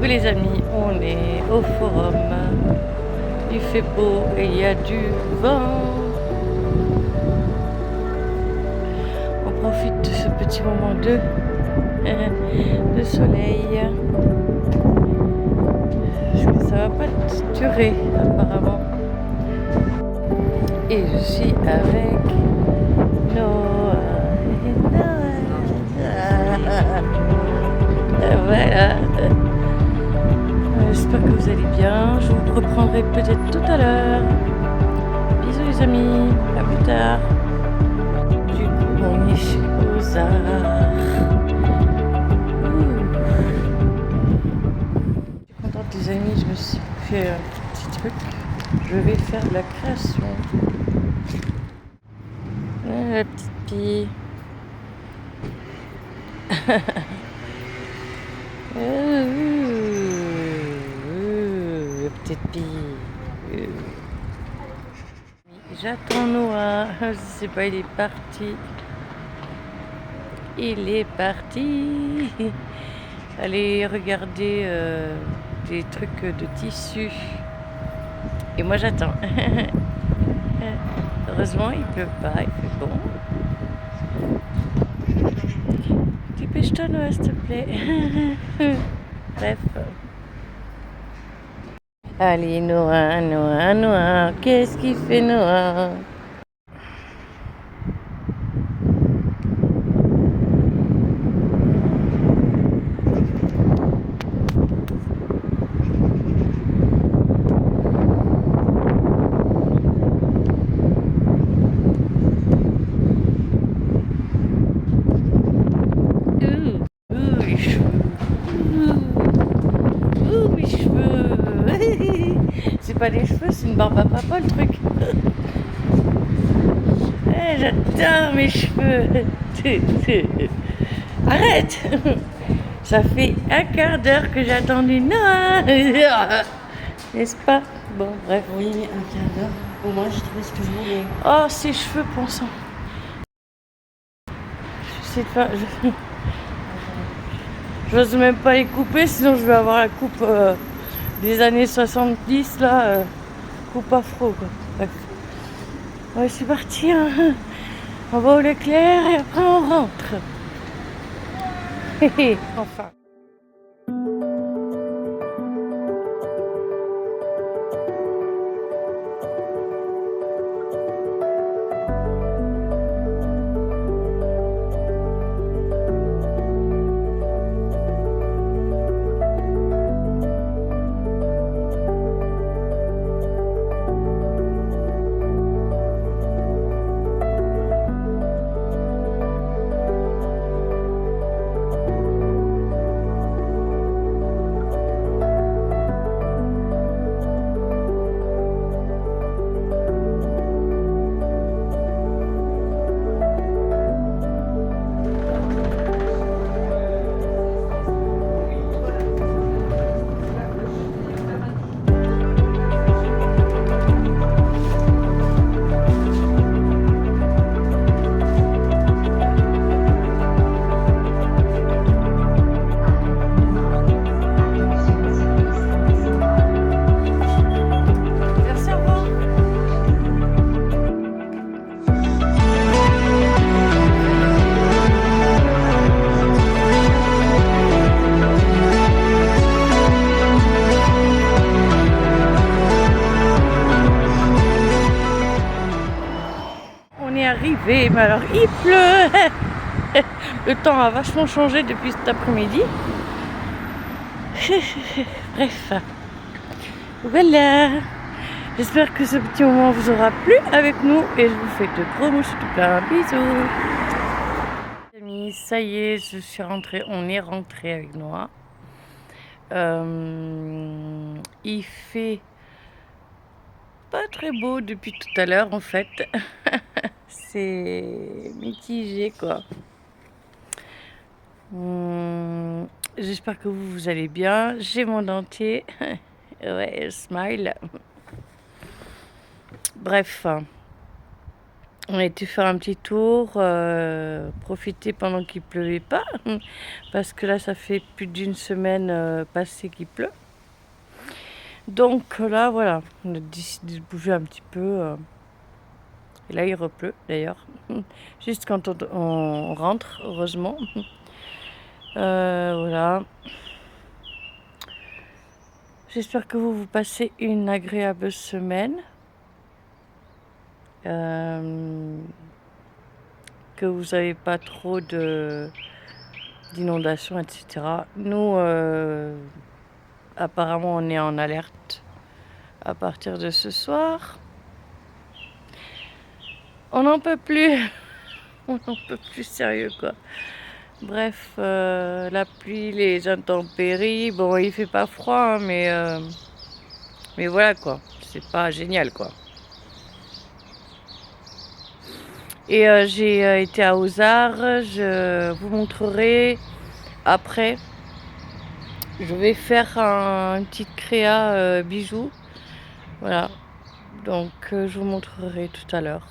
Coucou les amis, on est au forum. Il fait beau et il y a du vent. On profite de ce petit moment de soleil. Parce que ça va pas durer apparemment. Et je suis avec Noah. Voilà. J'espère que vous allez bien. Je vous reprendrai peut-être tout à l'heure. Bisous les amis. À plus tard. Du coup, on est chez Ozar. Je suis contente les amis. Je me suis fait un petit truc. Je vais faire de la création. La petite pie. La petite pie. J'attends Noah. Je sais pas, il est parti. Il est parti. Allez regarder des trucs de tissu. Et moi j'attends. Heureusement il pleut pas, il fait bon. Dépêche-toi Noah s'il te plaît. Bref. Allez Noah, Noah, Noah, qu'est-ce qu'il fait Noah? Les cheveux. Mes cheveux. C'est pas des cheveux, c'est une barbe à papa le truc. J'adore mes cheveux. Arrête. Ça fait un quart d'heure que j'ai attendu Noah. N'est-ce pas? Bon, bref. Oui, un quart d'heure. Pour moi, je trouve ce que je voulais. Oh, ses cheveux, bon sang. Je sais pas. Je n'ose même pas les couper, sinon je vais avoir la coupe des années 70, là. Coupe afro, quoi. Bref. Ouais, c'est parti. Hein. On va au Leclerc et après on rentre. Enfin. Arrivé, mais alors il pleut. Le temps a vachement changé depuis cet après-midi. Bref, voilà. J'espère que ce petit moment vous aura plu avec nous et je vous fais de gros mouches tout plein. Bisous. Amis, ça y est, je suis rentrée. On est rentré avec Noah. Il fait pas très beau depuis tout à l'heure en fait. C'est mitigé quoi. J'espère que vous allez bien. J'ai mon dentier. Ouais, smile. Bref, On a été faire un petit tour, profiter pendant qu'il pleuvait pas, parce que là, ça fait plus d'une semaine passée qu'il pleut. Donc là, voilà, on a décidé de bouger un petit peu. Et là, il repleut d'ailleurs, juste quand on rentre, heureusement. Voilà. J'espère que vous passez une agréable semaine. Que vous n'avez pas trop d'inondations, etc. Nous, apparemment, on est en alerte à partir de ce soir. On n'en peut plus. On n'en peut plus, sérieux, quoi. Bref, la pluie, les intempéries. Bon, il fait pas froid, hein, mais voilà, quoi. C'est pas génial, quoi. Et j'ai été à Ozar. Je vous montrerai après. Je vais faire une petite créa bijoux. Voilà. Donc, je vous montrerai tout à l'heure.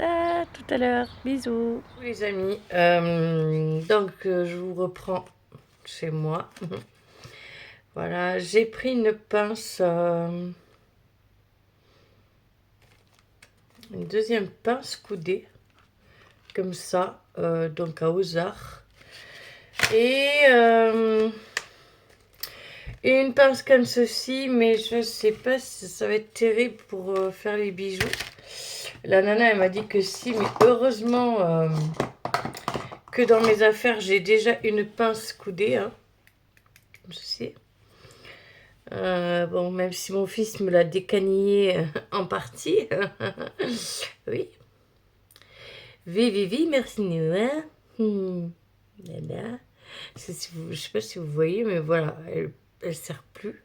À tout à l'heure. Bisous. Les amis, donc je vous reprends chez moi. Voilà, j'ai pris une pince, une deuxième pince coudée, comme ça, donc à Ozar. Et une pince comme ceci, mais je sais pas si ça va être terrible pour faire les bijoux. La nana, elle m'a dit que si, mais heureusement que dans mes affaires, j'ai déjà une pince coudée, hein, comme ceci. Bon, même si mon fils me l'a décanillé en partie. Oui. Vivi, merci nous, hein. Voilà. Je sais pas si vous voyez, mais voilà, elle sert plus.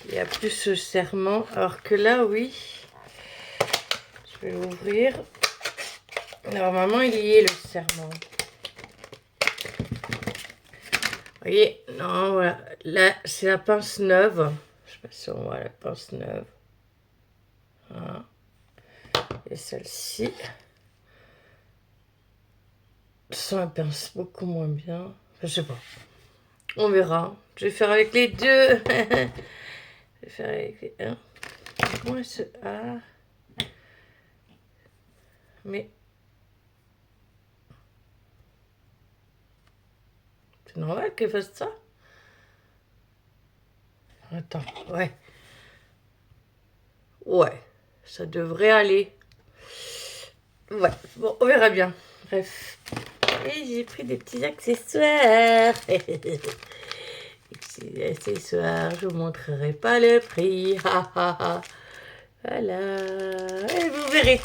Il n'y a plus ce serrement. Alors que là, oui. Je vais l'ouvrir. Normalement, il y est le serrement. Vous voyez, non, voilà. Là, c'est la pince neuve. Je sais pas si on voit la pince neuve. Voilà. Et celle-ci. Ça la pince beaucoup moins bien. Enfin, je sais pas. On verra. Je vais faire avec les deux. Je vais faire avec les un. Comment elle se... Ah. Mais... C'est normal qu'elle fasse ça. Attends, ouais. Ouais, ça devrait aller. Ouais, bon, on verra bien. Bref. Et j'ai pris des petits accessoires. Des petits accessoires, je vous montrerai pas le prix. Voilà. Et vous verrez.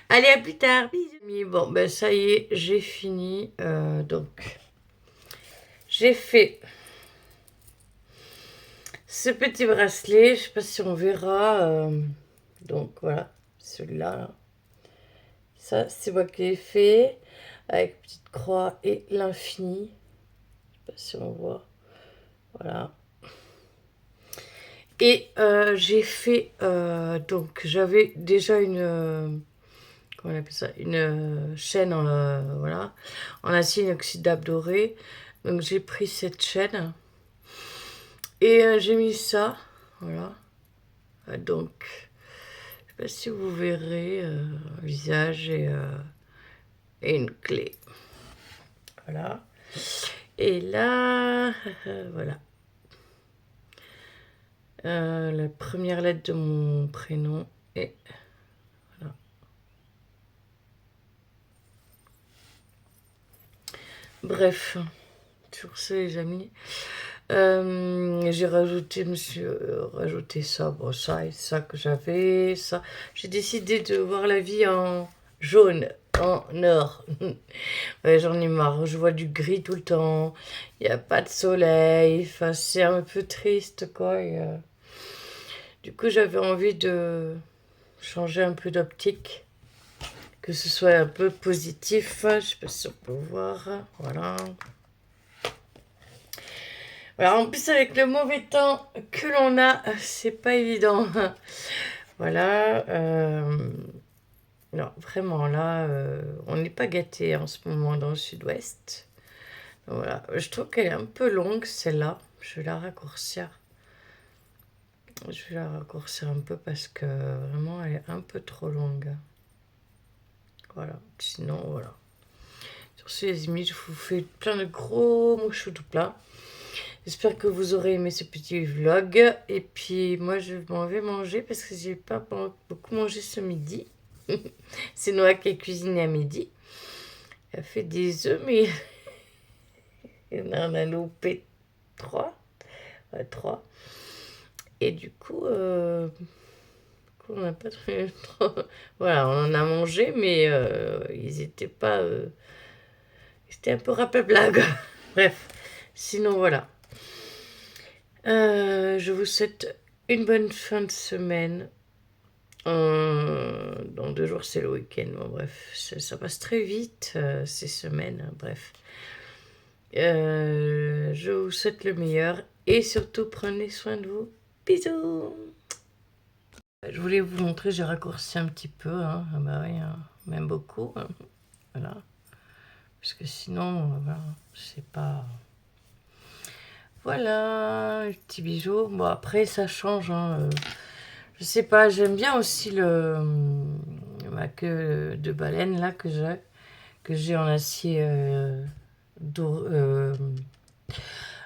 Allez, à plus tard. Bisous. Bon, ben ça y est, j'ai fini. Donc, j'ai fait ce petit bracelet. Je sais pas si on verra. Donc, voilà. Celui-là. Là. Ça, c'est moi qui l'ai fait. Avec petite croix et l'infini. Je sais pas si on voit. Voilà. Et j'ai fait... donc, j'avais déjà une... comment on appelle ça, une chaîne voilà, en acier inoxydable doré. Donc j'ai pris cette chaîne et j'ai mis ça, voilà. Donc je sais pas si vous verrez un visage et une clé, voilà. Et là, voilà, la première lettre de mon prénom et voilà. Bref, sur ce les amis, j'ai rajouté, rajouté ça, bon ça et ça que j'avais, ça. J'ai décidé de voir la vie en jaune, en or. Ouais, j'en ai marre, je vois du gris tout le temps, il n'y a pas de soleil, enfin c'est un peu triste quoi. Et, du coup j'avais envie de changer un peu d'optique, que ce soit un peu positif, je sais pas si on peut voir, voilà. Voilà, en plus avec le mauvais temps que l'on a, c'est pas évident. Voilà. Non, vraiment, là, on n'est pas gâté en ce moment dans le sud-ouest. Voilà, je trouve qu'elle est un peu longue, celle-là. Je vais la raccourcir. Je vais la raccourcir un peu parce que vraiment, elle est un peu trop longue. Voilà, sinon, voilà. Sur ce, les amis, je vous fais plein de gros mouchous tout plein. J'espère que vous aurez aimé ce petit vlog. Et puis, moi, je m'en vais manger parce que j'ai pas beaucoup mangé ce midi. C'est Noah qui a cuisiné à midi. Elle a fait des œufs, mais on en a loupé 3. Ouais, 3. Et du coup, on n'a pas trop... Voilà, on en a mangé, mais ils étaient pas... C'était un peu rappel-blague. Bref, sinon, voilà. Je vous souhaite une bonne fin de semaine. Dans 2 jours, c'est le week-end. Bon, bref, ça passe très vite, ces semaines. Hein, bref. Je vous souhaite le meilleur. Et surtout, prenez soin de vous. Bisous. Je voulais vous montrer, j'ai raccourci un petit peu. Hein. Ah bah oui, hein. Même beaucoup. Hein. Voilà. Parce que sinon, voilà, c'est pas... Voilà, les petits bijoux. Bon, après, ça change. Hein. Je sais pas, j'aime bien aussi ma queue de baleine là que j'ai en acier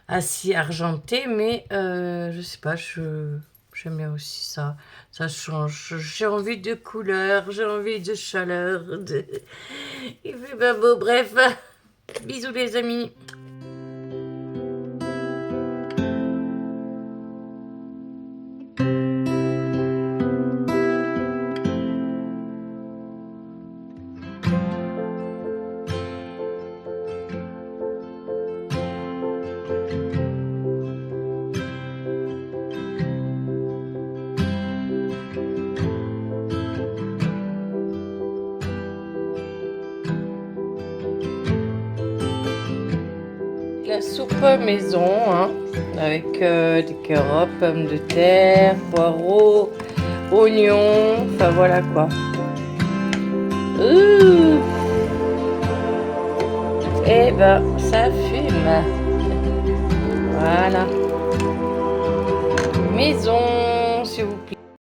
acier argenté, mais je sais pas, j'aime bien aussi ça. Ça change. J'ai envie de couleur, j'ai envie de chaleur. Il fait pas beau, bref. Bisous les amis. La soupe maison, hein, avec des carottes, pommes de terre, poireaux, oignons, enfin voilà quoi. Ouh. Eh ben, ça fume. Voilà. Maison, s'il vous plaît.